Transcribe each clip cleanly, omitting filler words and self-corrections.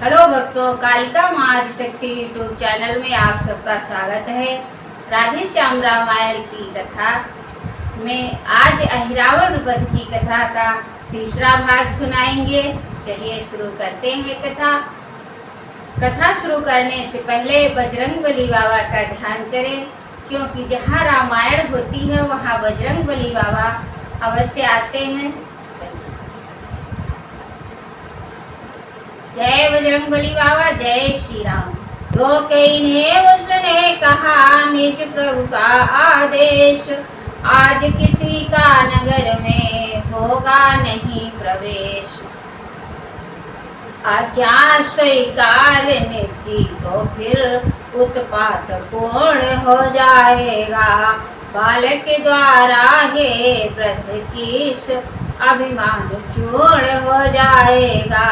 Hello भक्तों, कालिका महाशक्ति YouTube channel में आप सबका स्वागत है। राधे श्याम रामायण की कथा में आज अहिरावण वध की कथा का तीसरा भाग सुनाएंगे। चलिए शुरू करते हैं कथा शुरू करने से पहले बजरंगबली बाबा का ध्यान करें, क्योंकि जहाँ रामायण होती है वहाँ बजरंगबली बाबा अवश्य आते हैं। जय बजरंगबली बाबा, जय श्री राम। रोके इन्हें उसने कहा, निज प्रभु का आदेश, आज किसी का नगर में होगा नहीं प्रवेश। आज्ञा स्वीकार ने की तो फिर उत्पात पूर्ण हो जाएगा। बालक द्वारा हे वृद्ध कीस अभिमान चूर्ण हो जाएगा।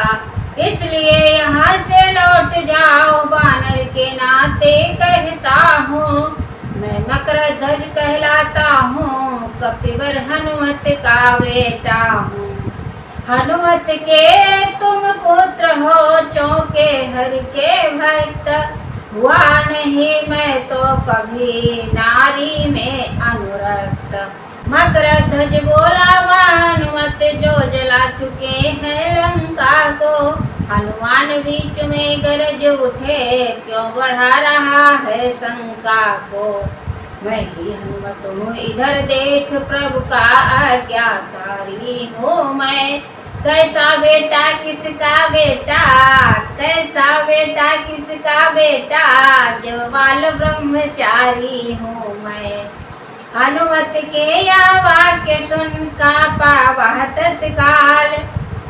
इसलिए यहाँ से लौट जाओ, बानर के नाते कहता हूँ। मैं मकरध्वज कहलाता हूँ, कपिवर हनुमत का बेटा हूँ। हनुमत के तुम पुत्र हो, चौके हर के भक्त। हुआ नहीं मैं तो कभी नारी में अनुरक्त। मकरध्वज बोला हनुमत, जो जला चुके हैं लंका को। हनुमान बीच में गरज उठे, क्यों बढ़ा रहा है शंका को। मैं ही हनुमत हूँ, इधर देख प्रभु का आज्ञाकारी हूँ मैं। कैसा बेटा किसका बेटा, कैसा बेटा किसका बेटा, जब बाल ब्रह्मचारी हूँ मैं। हनुमत के या वाक्य सुन काँपा वह तत्काल।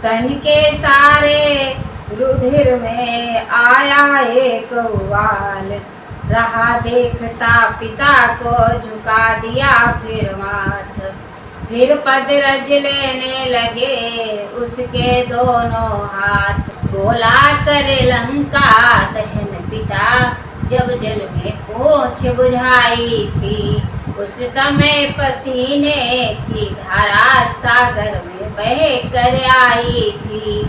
तन के सारे रुधिर में आया एक उबाल। रहा देखता पिता को, झुका दिया फिर माथ। फिर पद रज लेने लगे उसके दोनों हाथ। बोला करे लंका दहन पिता, जब जल में पूंछ बुझाई थी। उस समय पसीने की धारा सागर में बह कर आई थी।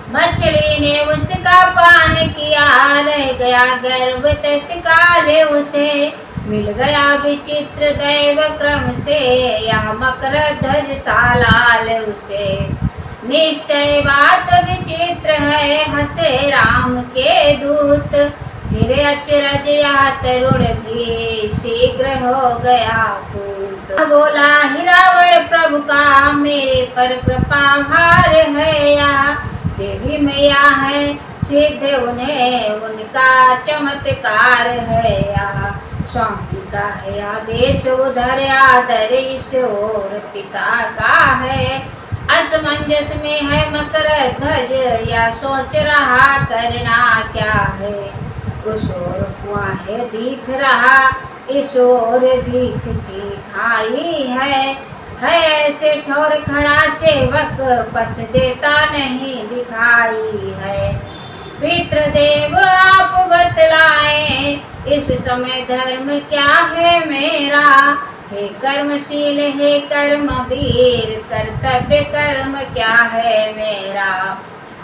मछली ने उसका पान किया, रह गया गर्भ तत्काल उसे। मिल गया विचित्र दैव क्रम से, यह मकरध्वज सालाल उसे। निश्चय बात विचित्र है, हंसे राम के दूत। फिर अचरज या तरुण भी शीघ्र हो गया पूत। बोला हिरावण प्रभु का मेरे पर कृपा भार है या। देवी मैया है सिद्ध उन्हें उनका चमत्कार है या। स्वामी का है आदेश उधर आदर इस और पिता का है। असमंजस में है मकरध्वज, या सोच रहा करना क्या है। उस ओर कुआं है दिख रहा, इस ओर दिखती खाई है। ऐसे ठोर खड़ा सेवक, पथ देता नहीं दिखाई है। पितृदेव आप बतलाए, इस समय धर्म क्या है मेरा। हे कर्मशील हे कर्मवीर, कर्तव्य कर्म क्या है मेरा।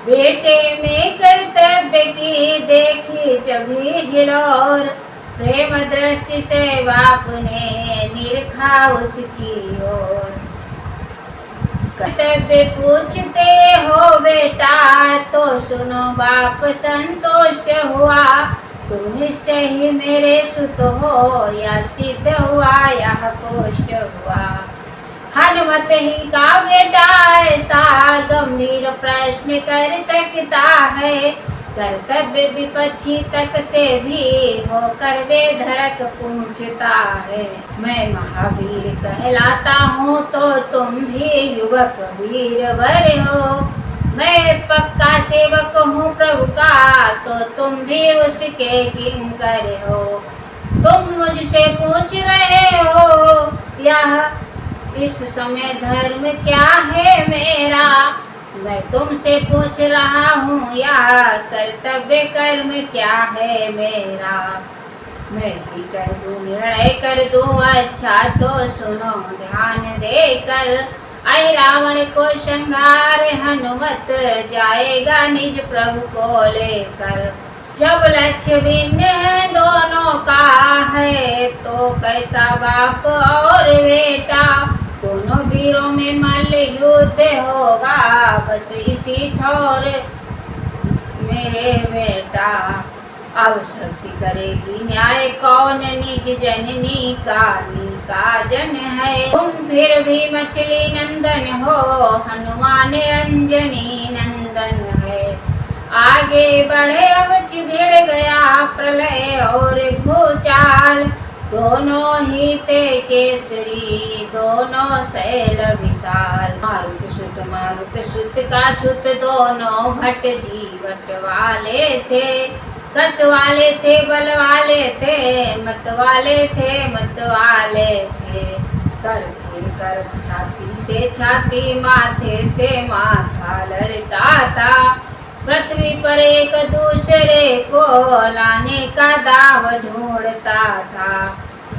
बेटे में कर्तव्य की देखी जभी हिलोर। प्रेम दृष्टि से बाप ने निरखा उसकी ओर। कर्तव्य पूछते हो बेटा, तो सुनो बाप संतुष्ट हुआ। तुम निश्चय ही मेरे सुत हो, या सिद्ध हुआ यह पुष्ट हुआ। हनुमत ही का बेटा ऐसा गंभीर प्रश्न कर सकता है। कर्तव्य विपक्षी तक से भी होकर वे धड़क पूछता है। मैं महावीर कहलाता हूँ, तो तुम भी युवक वीर वर हो। मैं पक्का सेवक हूँ प्रभु का, तो तुम भी उसके किंकर हो। तुम मुझसे पूछ रहे हो यह इस समय धर्म क्या है मेरा। मैं तुमसे पूछ रहा हूँ या कर्तव्य कर्म क्या है मेरा। मैं ही कह दूँ निर्णय कर दूँ, अच्छा तो सुनो ध्यान देकर। आई रावण को संहार हनुमत जाएगा निज प्रभु को लेकर। जब लक्ष्य भिन्न है दोनों का है तो कैसा बाप और बेटा। दोनों वीरों में मल्ल युद्ध होगा बस इसी ठौर मेरे बेटा। अब शक्ति करेगी न्याय कौन निज जननी का जन है। तुम फिर भी मछली नंदन हो हनुमान अंजनी नंदन है। आगे बढ़े अब छिड़ गया प्रलय और भूचाल। दोनों ही ते केसरी दोनों शैल विशाल। मारुत सुत का सुत दोनों भट्ट जी भट्ट वाले थे। कस वाले थे बल वाले थे मत वाले थे मत वाले थे। कर के कर छाती से छाती माथे से माथा लड़ता था। पृथ्वी पर एक दूसरे को लाने का दाव ढूंढता था।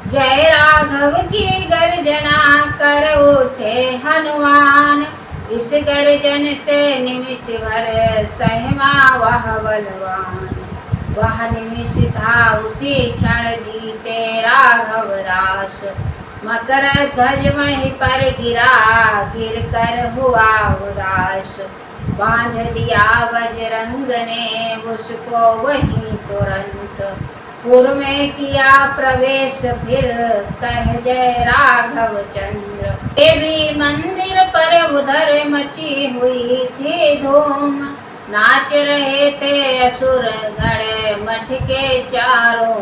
जय राघव की गर्जना कर उठे हनुमान। इस गर्जन से निमिष भर सहमा वह बलवान। वह निमिष था उसी क्षण जीते राघव दास। मकर ध्वज वहीं पर गिरा गिर कर हुआ उदास। बांध दिया बजरंग ने उसको वहीं तुरंत। पुर में किया प्रवेश फिर कह जय राघव चंद्र। देवी मंदिर पर उधर मची हुई थी धूम। नाच रहे थे असुर गण मठ के चारों।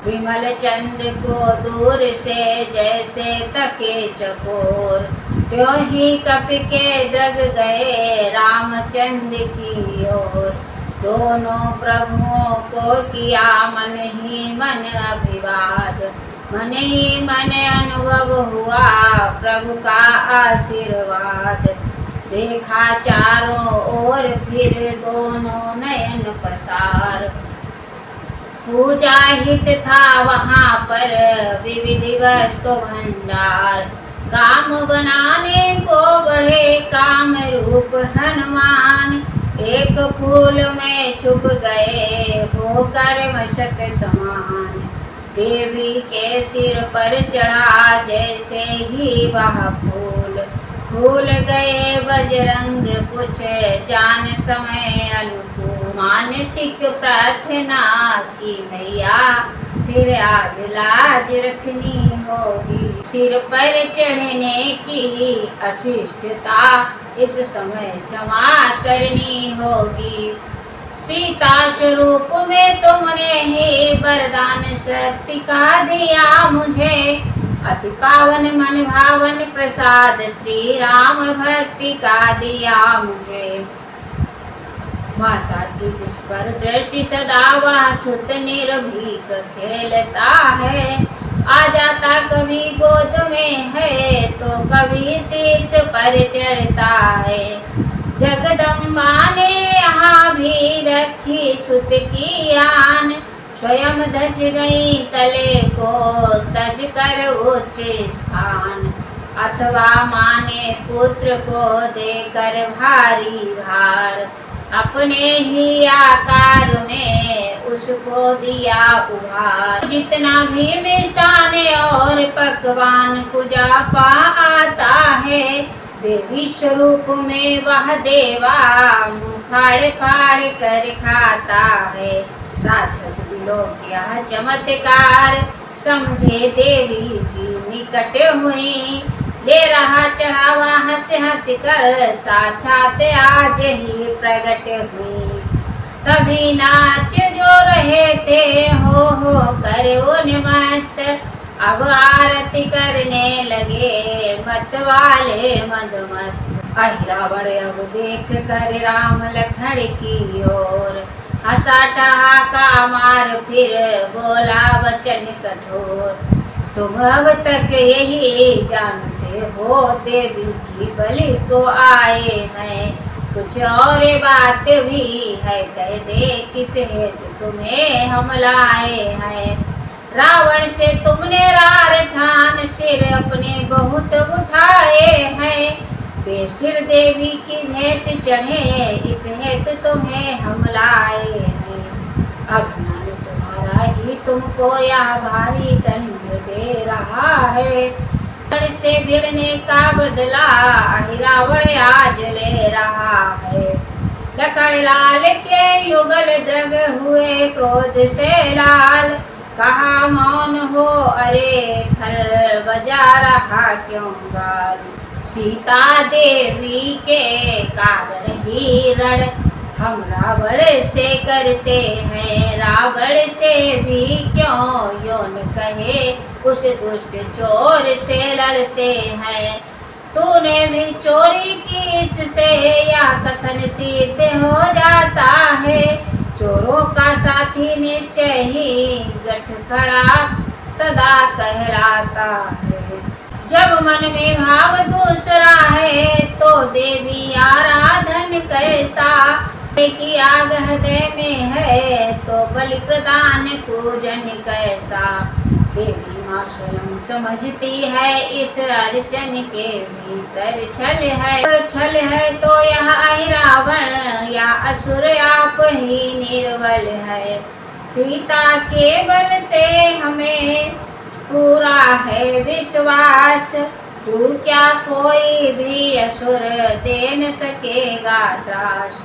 विमल चंद्र को दूर से जैसे तके चकोर। त्यों ही कप के दग गए रामचंद्र की ओर। दोनों प्रभुओं को किया मन ही मन अभिवाद। मन ही मन अनुभव हुआ प्रभु का आशीर्वाद। देखा चारों ओर फिर दोनों नयन पसार। पूजा हित था वहाँ पर विविधि वस्तु भंडार। काम बनाने को बढ़े काम रूप हनुमान। एक फूल में छुप गए होकर मशक समान। देवी के सिर पर चढ़ा जैसे ही वह फूल। भूल गए बजरंग कुछ जान समय अनुकूल। मानसिक प्रार्थना की मैया फिर आज लाज रखनी होगी। सिर पर चढ़ने की अशिष्टता इस समय क्षमा करनी होगी। सीता स्वरूप में तुमने ही वरदान शक्ति का दिया मुझे। अति पावन मन भावन प्रसाद श्री राम भक्ति का दिया मुझे। माता की जिस पर दृष्टि सदा वह सुत निर्भीक खेलता है। आ जाता कभी गोद में है तो कभी शीश पर चढ़ता है। जगदम्बा ने यहाँ भी रखी सुत की आन। स्वयं धस गई तले को तज कर उच्च स्थान। अथवा माने पुत्र को देकर भारी भार। अपने ही आकार में उसको दिया उपहार। जितना भी मिष्ठान और पकवान पूजा पा आता है। देवी स्वरूप में वह देवा मुँह फाड़ फाड़ कर खाता है। राक्षस भी लोग यह चमत्कार समझे देवी जी निकट हुई। ले रहा चढ़ावा हंस हंस कर साक्षात आज ही प्रकट हुई। तभी नाच जो रहे थे हो कर उन्मत्त। अब आरती करने लगे मत वाले मदमत। अहि रावण अब देख कर राम लखन की ओर। हंसा ठहाका मार फिर बोला वचन कठोर। तुम अब तक यही जानते हो देवी की बलि को आए हैं। कुछ और बात भी है कह दे किस हेतु तुम्हें हम लाए हैं। रावण से तुमने रार ठान सिर अपने बहुत उठाए हैं। बेसिर देवी की भेंट चढ़े इस हेतु तुम्हें हम लाए हैं। अभिमान तुम्हारा ही तुमको यह भारी दंड दे रहा है। रावण से भिड़ने का बदला रावण आज ले रहा है। लखन लाल के युगल द्रग हुए क्रोध से लाल। कहा मौन हो अरे खल बजा रहा क्यों गाल। सीता देवी के कारण ही रण हम रावण से करते हैं। रावण से भी क्यों यो न कहे उस दुष्ट चोर से लड़ते हैं। तूने भी चोरी की इससे यह कथन सिद्ध हो जाता है। चोरों का साथी निश्चय ही गठखड़ा सदा कहलाता है। जब मन में भाव दूसरा है तो देवी आराधन कैसा। की आग हृदय में है तो बलि प्रदान पूजन कैसा। देवी माँ स्वयं समझती है इस अर्चन के भीतर छल है तो यह रावण या असुर आप ही निर्बल है। सीता के बल से हमें पूरा है विश्वास। तू क्या कोई भी असुर दे न सकेगा त्रास।